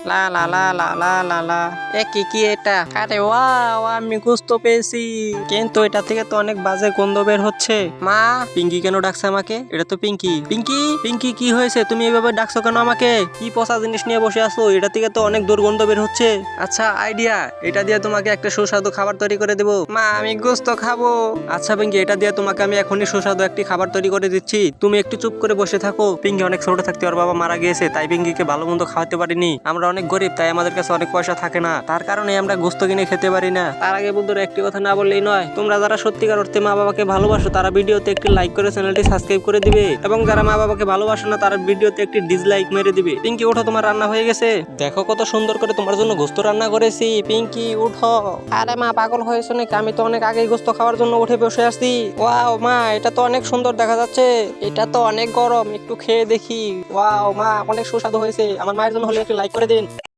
লা লা লা লা লা লা লা। কি এটা? আরে ওয়াও, আমি গোস্ত পেয়েছি, কিন্তু এটা থেকে তো অনেক বাজে গন্ধ বের হচ্ছে। মা, পিঙ্কি কেন ডাকছে আমাকে? এটা তো পিঙ্কি। পিঙ্কি, পিঙ্কি কি হয়েছে? তুমি এইভাবে ডাকছো কেন আমাকে? কি পচা জিনিস নিয়ে বসে আছো? এটা থেকে তো অনেক দুর্গন্ধ বের হচ্ছে। আচ্ছা, আইডিয়া, এটা দিয়ে তোমাকে একটা সুস্বাদু খাবার তৈরি করে দেবো। মা, আমি গোস্ত খাবো। আচ্ছা পিঙ্কি, এটা দিয়ে তোমাকে আমি এখনই সুস্বাদু একটি খাবার তৈরি করে দিচ্ছি। তুমি একটু চুপ করে বসে থাকো। পিঙ্কি অনেক ছোট থাকতে ওর বাবা মারা গিয়েছে, তাই পিঙ্কিকে ভালো মন্দ খাওয়াতে পারিনি। আমরা অনেক গরিব, তাই আমাদের কাছে অনেক পয়সা থাকে না, তার কারণে আমরা গোস্ত কিনে খেতে পারি না। তার আগে বন্ধুরা, একটি কথা না বললেই নয়, তোমরা যারা সত্যিকার অর্থে মা বাবাকে ভালোবাসো তারা ভিডিওতে একটি লাইক করে চ্যানেলটি সাবস্ক্রাইব করে দিবে, এবং যারা মা বাবাকে ভালোবাসে না তারা ভিডিওতে একটি ডিসলাইক মেরে দিবে। পিঙ্কি ওঠো, তোমার রান্না হয়ে গেছে। দেখো কত সুন্দর করে তোমার জন্য গোস্ত রান্না করেছি। পিঙ্কি উঠো। আরে মা, পাগল হয়েছো নাকি? আমি তো অনেক আগেই গোস্ত খাওয়ার জন্য উঠে বসে আসছি। ওয়াও মা, এটা তো অনেক সুন্দর দেখা যাচ্ছে। এটা তো অনেক গরম, একটু খেয়ে দেখি। ওয়াও মা, অনেক সুস্বাদু হয়েছে। আমার মায়ের জন্য হলে একটু লাইক করে দিন।